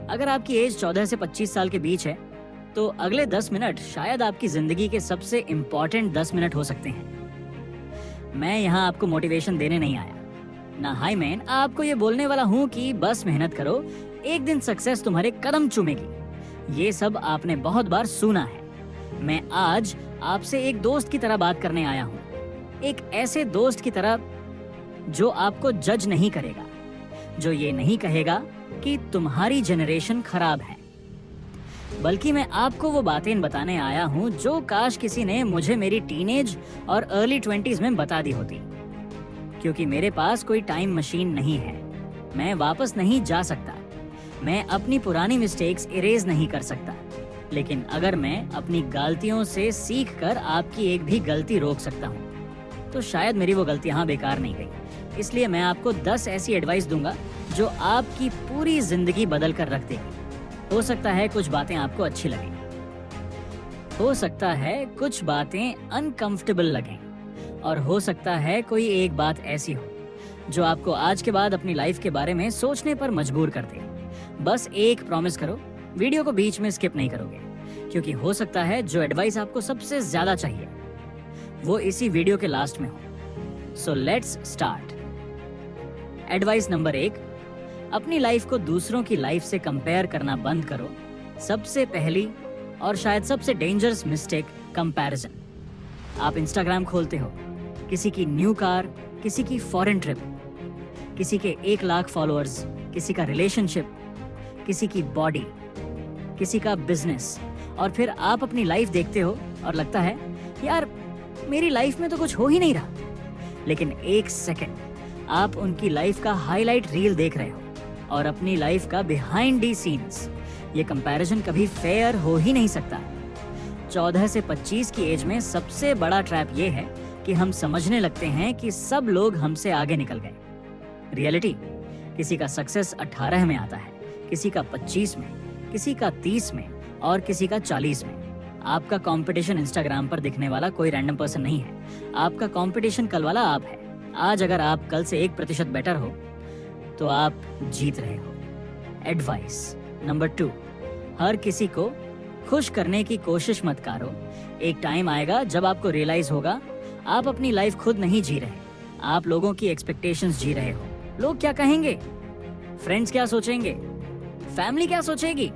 अगर आपकी एज 14 से 25 साल के बीच है तो अगले 10 मिनट शायद आपकी जिंदगी के सबसे इम्पोर्टेंट 10 मिनट हो सकते हैं। मैं यहाँ आपको मोटिवेशन देने नहीं आया, ना हाई मैन आपको ये बोलने वाला हूँ कि बस मेहनत करो, एक दिन सक्सेस तुम्हारे कदम चूमेगी। ये सब आपने बहुत बार सुना है। मैं आज आपसे एक दोस्त की तरह बात करने आया हूँ, एक ऐसे दोस्त की तरह जो आपको जज नहीं करेगा, जो ये नहीं कहेगा कि तुम्हारी जनरेशन खराब है, बल्कि मैं आपको वो बातें बताने आया हूँ जो काश किसी ने मुझे मेरी टीनेज और अर्ली 20s में बता दी होती। क्योंकि मेरे पास कोई टाइम मशीन नहीं है, मैं वापस नहीं जा सकता, मैं अपनी पुरानी मिस्टेक्स इरेज नहीं कर सकता, लेकिन अगर मैं अपनी गलतियों से सीख कर आपकी एक भी गलती रोक सकता हूँ तो शायद मेरी वो गलती यहाँ बेकार नहीं गई। इसलिए मैं आपको 10 ऐसी एडवाइस दूंगा जो आपकी पूरी जिंदगी बदल कर रख देगी। हो सकता है कुछ बातें आपको अच्छी लगें, हो सकता है कुछ बातें अनकंफर्टेबल लगें, और हो सकता है कोई एक बात ऐसी हो जो आपको आज के बाद अपनी लाइफ के बारे में सोचने पर मजबूर कर दे। बस एक प्रॉमिस करो, वीडियो को बीच में स्किप नहीं करोगे, क्योंकि हो सकता है जो एडवाइस आपको सबसे ज्यादा चाहिए वो इसी वीडियो के लास्ट में हो। So let's start. Advice number 1, अपनी लाइफ को दूसरों की लाइफ से कंपेयर करना बंद करो। सबसे पहली और शायद सबसे डेंजरस मिस्टेक, कंपैरिजन। आप इंस्टाग्राम खोलते हो, किसी की न्यू कार, किसी की फॉरेन ट्रिप, किसी के 1 लाख फॉलोअर्स, किसी का रिलेशनशिप, किसी की बॉडी, किसी का बिजनेस, और फिर आप अपनी लाइफ देखते हो और लगता है यार मेरी लाइफ में तो कुछ हो ही नहीं रहा। लेकिन एक सेकंड, आप उनकी लाइफ का हाईलाइट रील देख रहे हो और अपनी लाइफ का बिहाइंड दी सीन्स। ये कंपैरिजन कभी फेयर हो ही नहीं सकता। 14 से 25 की एज में सबसे बड़ा ट्रैप ये है कि हम समझने लगते हैं कि सब लोग हमसे आगे निकल गए। रियलिटी, किसी का सक्सेस 18 में आता है, किसी का 25 में, किसी का 30 में और किसी का 40 में। आपका कंपटीशन इंस्टाग्राम पर दिखने वाला कोई रैंडम पर्सन नहीं है, आपका कंपटीशन कल वाला आप है। आज अगर आप कल से 1% बेटर हो तो आप जीत रहे हो। एडवाइस नंबर 2, हर किसी को खुश करने की कोशिश मत करो। एक टाइम आएगा जब आपको रियलाइज होगा आप अपनी लाइफ खुद नहीं जी रहे, आप लोगों की एक्सपेक्टेशंस जी रहे हो। लोग क्या कहेंगे, फ्रेंड्स क्या सोचेंगे, फैमिली क्या सोचेगी,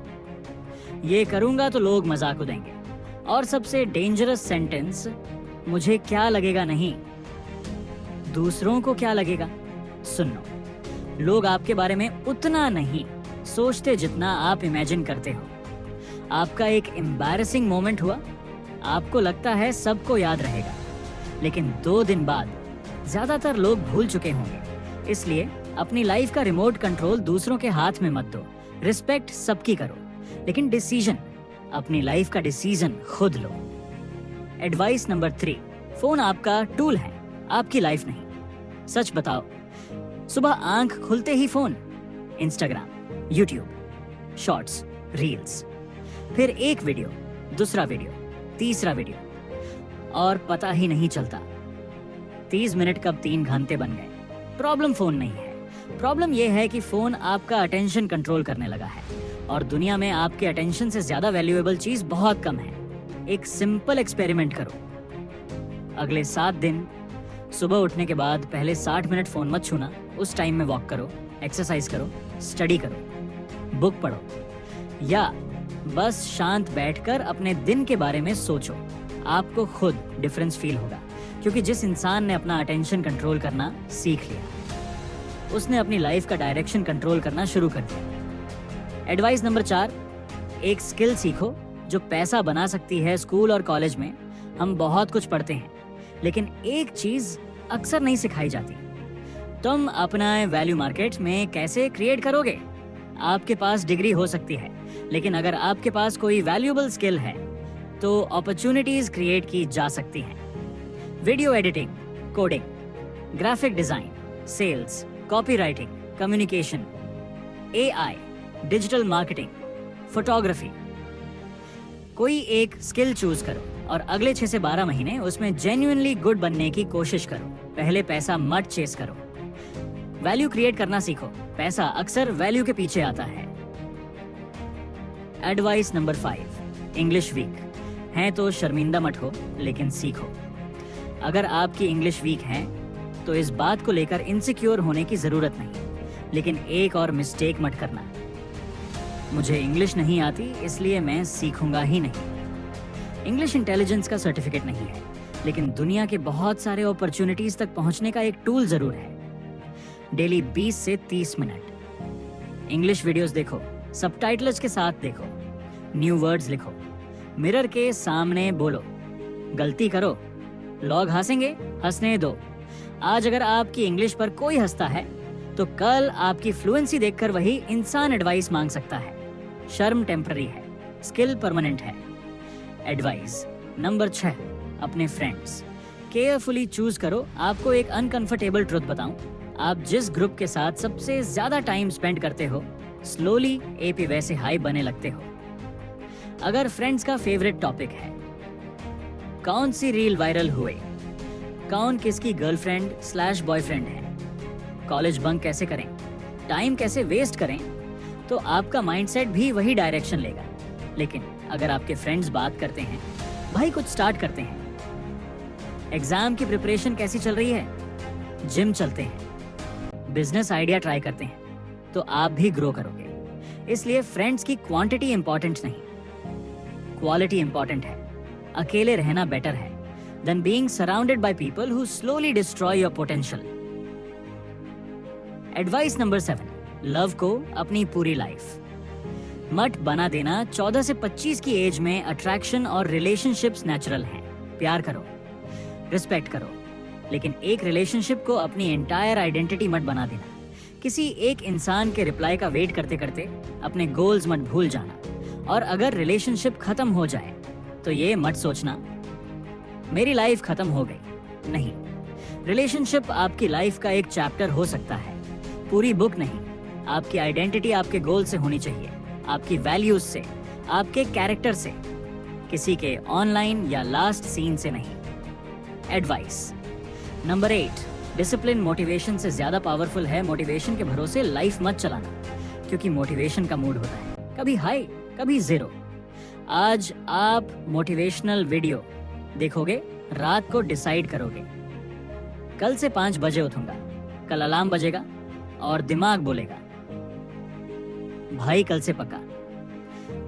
ये करूंगा तो लोग मजाक उड़ाएंगे, और सबसे डेंजरस सेंटेंस, मुझे क्या लगेगा नहीं, दूसरों को क्या लगेगा। सुनो, लोग आपके बारे में उतना नहीं सोचते जितना आप इमेजिन करते हो। आपका एक एम्बैरेसिंग मोमेंट हुआ, आपको लगता है सबको याद रहेगा, लेकिन 2 दिन बाद ज्यादातर लोग भूल चुके होंगे। इसलिए अपनी लाइफ का रिमोट कंट्रोल दूसरों के हाथ में मत दो। रिस्पेक्ट सबकी करो, लेकिन डिसीजन, अपनी लाइफ का डिसीजन खुद लो। एडवाइस नंबर 3, फोन आपका टूल है, आपकी लाइफ नहीं। सच बताओ, सुबह आंख खुलते ही phone, Instagram, YouTube, shorts, reels, फिर एक वीडियो, दूसरा वीडियो, तीसरा वीडियो, और पता ही नहीं चलता 30 मिनट कब 3 घंटे बन गए। प्रॉब्लम फोन नहीं है, प्रॉब्लम यह है कि फोन आपका अटेंशन कंट्रोल करने लगा है, और दुनिया में आपके अटेंशन से ज्यादा वैल्यूएबल चीज बहुत कम है। एक सिंपल एक्सपेरिमेंट करो। अगले 7 दिन सुबह उठने के बाद पहले 60 मिनट फोन मत छूना। उस टाइम में वॉक करो, एक्सरसाइज करो, स्टडी करो, बुक पढ़ो, या बस शांत बैठकर अपने दिन के बारे में सोचो। आपको खुद डिफरेंस फील होगा, क्योंकि जिस इंसान ने अपना अटेंशन कंट्रोल करना सीख लिया, उसने अपनी लाइफ का डायरेक्शन कंट्रोल करना शुरू कर दिया। एडवाइस नंबर 4, एक स्किल सीखो जो पैसा बना सकती है। स्कूल और कॉलेज में हम बहुत कुछ पढ़ते हैं, लेकिन एक चीज अक्सर नहीं सिखाई जाती, तुम अपना वैल्यू मार्केट में कैसे क्रिएट करोगे। आपके पास डिग्री हो सकती है, लेकिन अगर आपके पास कोई वैल्यूएबल स्किल है तो अपॉर्चुनिटीज क्रिएट की जा सकती हैं। Video editing, coding, graphic design, sales, copywriting, communication, AI, digital marketing, photography. कोई एक स्किल चूज करो और अगले 6 से 12 महीने उसमें जेन्युइनली गुड बनने की कोशिश करो। पहले पैसा मत चेस करो, वैल्यू क्रिएट करना सीखो। पैसा अक्सर वैल्यू के पीछे आता है। एडवाइस नंबर 5, इंग्लिश वीक हैं तो शर्मिंदा मत हो, लेकिन सीखो। अगर आपकी इंग्लिश वीक है तो इस बात को लेकर इनसिक्योर होने की जरूरत नहीं, लेकिन एक और मिस्टेक मत करना, मुझे इंग्लिश नहीं आती इसलिए मैं सीखूंगा ही नहीं। इंग्लिश इंटेलिजेंस का सर्टिफिकेट नहीं है, लेकिन दुनिया के बहुत सारे अपॉर्चुनिटीज तक पहुंचने का एक टूल जरूर है। डेली 20 से 30 मिनट इंग्लिश वीडियोस देखो, सबटाइटल्स के साथ देखो, न्यू वर्ड्स लिखो, मिरर के सामने बोलो, गलती करो, लोग हंसेंगे, हंसने दो। आज अगर आपकी इंग्लिश पर कोई हंसता है तो कल आपकी फ्लुएंसी देखकर वही इंसान एडवाइस मांग सकता है। शर्म टेम्पररी है, स्किल परमानेंट है। एडवाइस नंबर 6, अपने फ्रेंड्स केयरफुली चूज करो। आपको एक अनकंफर्टेबल ट्रुथ बताऊं, आप जिस ग्रुप के साथ सबसे ज्यादा टाइम स्पेंड करते हो, स्लोली एपी वैसे हाई बने लगते हो। अगर फ्रेंड्स का फेवरेट टॉपिक है कौन सी रील वायरल हुए, कौन किसकी गर्लफ्रेंड स्लैश बॉयफ्रेंड है, कॉलेज बंक कैसे करें, टाइम कैसे वेस्ट करें, तो आपका माइंडसेट भी वही डायरेक्शन लेगा। लेकिन अगर आपके फ्रेंड्स बात करते हैं, भाई कुछ स्टार्ट करते हैं, एग्जाम की प्रिपरेशन कैसी चल रही है, जिम चलते हैं, बिजनेस आइडिया ट्राई करते हैं, तो आप भी ग्रो करोगे। इसलिए फ्रेंड्स की क्वांटिटी इंपॉर्टेंट नहीं, क्वालिटी इंपॉर्टेंट है। अकेले रहना बेटर है than being surrounded by people who slowly destroy your potential. Advice number 7, love को अपनी पूरी लाइफ मत बना देना। 14 से 25 की एज में अट्रैक्शन और रिलेशनशिप्स नेचुरल हैं। प्यार करो, रिस्पेक्ट करो, लेकिन एक रिलेशनशिप को अपनी एंटायर आइडेंटिटी मत बना देना। किसी एक इंसान के रिप्लाई का वेट करते करते अपने गोल्स मत भूल जाना। और अगर रिलेशनशिप खत्म हो जाए तो ये मत सोचना मेरी लाइफ खत्म हो गई। नहीं, रिलेशनशिप आपकी लाइफ का एक चैप्टर हो सकता है, पूरी बुक नहीं। आपकी आइडेंटिटी आपके गोल से होनी चाहिए, आपकी वैल्यूज से, आपके कैरेक्टर से, किसी के ऑनलाइन या लास्ट सीन से नहीं। एडवाइस नंबर 8, डिसिप्लिन मोटिवेशन से ज्यादा पावरफुल है। मोटिवेशन के भरोसे लाइफ मत चलाना, क्योंकि मोटिवेशन का मूड होता है, कभी हाई कभी जीरो। आज आप मोटिवेशनल वीडियो देखोगे, रात को डिसाइड करोगे कल से 5 बजे उठूंगा, कल अलार्म बजेगा और दिमाग बोलेगा भाई कल से पक्का,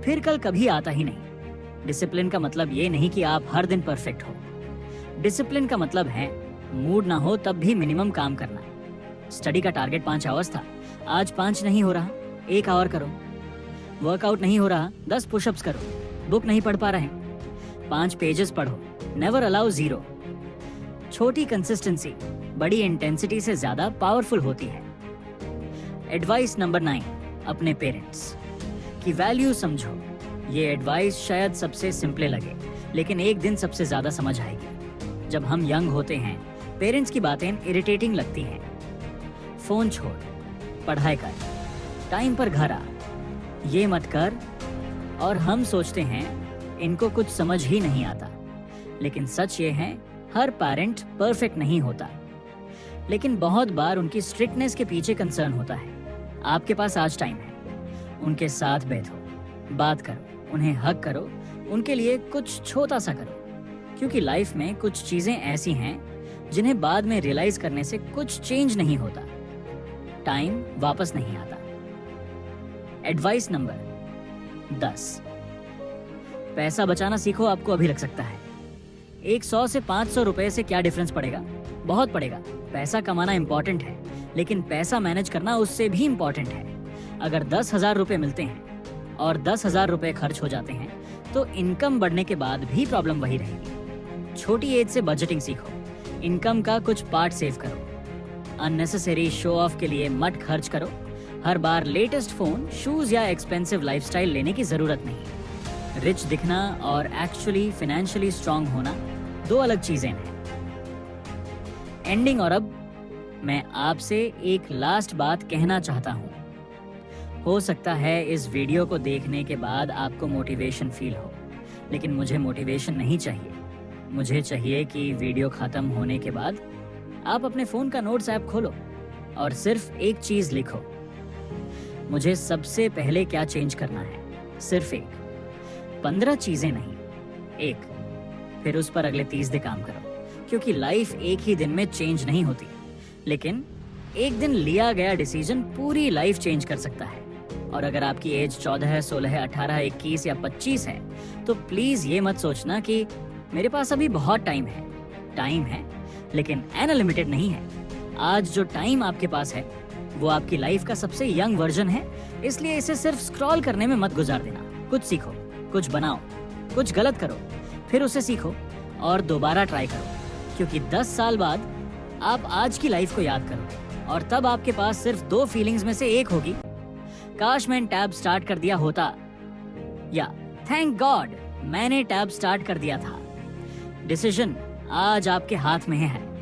फिर कल कभी आता ही नहीं। डिसिप्लिन का मतलब ये नहीं कि आप हर दिन परफेक्ट हो। डिसिप्लिन का मतलब है मूड ना हो तब भी मिनिमम काम करना। स्टडी का टारगेट 5 आवर्स था, आज 5 नहीं हो रहा, 1 आवर करो। वर्कआउट नहीं हो रहा, 10 पुशअप्स करो। बुक नहीं पढ़ पा रहे, 5 पेजेस पढ़ो। Never allow zero. छोटी कंसिस्टेंसी बड़ी इंटेंसिटी से ज्यादा पावरफुल होती है। एडवाइस नंबर 9, अपने पेरेंट्स की वैल्यू समझो। ये एडवाइस शायद सबसे सिंपल लगे, लेकिन एक दिन सबसे ज्यादा समझ आएगी। जब हम यंग होते हैं, पेरेंट्स की बातें इरिटेटिंग लगती हैं। फोन छोड़, पढ़ाई कर, टाइम पर घर आ, ये मत कर। और हम सोचते हैं इनको कुछ समझ ही नहीं आता, लेकिन सच ये है हर पेरेंट परफेक्ट नहीं होता, लेकिन बहुत बार उनकी स्ट्रिक्टनेस के पीछे कंसर्न होता है। आपके पास आज टाइम है, उनके साथ बैठो, बात करो, उन्हें हक करो, उनके लिए कुछ छोटा सा करो, क्योंकि लाइफ में कुछ चीजें ऐसी हैं जिन्हें बाद में रियलाइज करने से कुछ चेंज नहीं होता, टाइम वापस नहीं आता। एडवाइस नंबर 10, पैसा बचाना सीखो। आपको अभी लग सकता है 100 से 500 रुपए से क्या डिफरेंस पड़ेगा, बहुत पड़ेगा। पैसा कमाना इंपॉर्टेंट है, लेकिन पैसा मैनेज करना उससे भी इंपॉर्टेंट है। अगर 10,000 रुपए मिलते हैं और 10,000 रुपए खर्च हो जाते हैं, तो इनकम बढ़ने के बाद भी प्रॉब्लम वही रहेगी। छोटी एज से बजटिंग सीखो, इनकम का कुछ पार्ट सेव करो। अननेसेसरी शो ऑफ के लिए मत खर्च करो। हर बार लेटेस्ट फोन, शूज या एक्सपेंसिव लाइफस्टाइल लेने की जरूरत नहीं। रिच दिखना और एक्चुअली फाइनेंशियली स्ट्रांग होना 2 अलग चीजें हैं। एंडिंग, और अब मैं आपसे एक लास्ट बात कहना चाहता हूँ। हो सकता है इस वीडियो को देखने के बाद आपको मोटिवेशन फील हो, लेकिन मुझे मोटिवेशन नहीं चाहिए। मुझे चाहिए कि वीडियो खत्म होने के बाद आप अपने फोन का नोट्स ऐप खोलो और सिर्फ एक चीज लिखो, मुझे सबसे पहले क्या चेंज करना है, सिर्फ एक। 15 चीजें नहीं, एक। फिर उस पर अगले 30 दिन काम करो, क्योंकि लाइफ एक ही दिन में चेंज नहीं होती, लेकिन एक दिन लिया गया डिसीजन पूरी लाइफ चेंज कर सकता है। और अगर आपकी एज 14, 16, 18, 21 या 25 है, तो प्लीज ये मत सोचना कि मेरे पास अभी बहुत टाइम है। टाइम है, लेकिन अनलिमिटेड नहीं है। आज जो टाइम आपके पास है वो आपकी लाइफ का सबसे यंग वर्जन है, इसलिए इसे सिर्फ स्क्रॉल करने में मत गुजार देना। कुछ सीखो, कुछ बनाओ, कुछ गलत करो, फिर उसे सीखो और दोबारा ट्राई करो, क्योंकि 10 साल बाद आप आज की लाइफ को याद करोगे और तब आपके पास सिर्फ 2 फीलिंग्स में से एक होगी, काश मैंने टैब स्टार्ट कर दिया होता, या थैंक गॉड मैंने टैब स्टार्ट कर दिया था। डिसीजन आज आपके हाथ में है।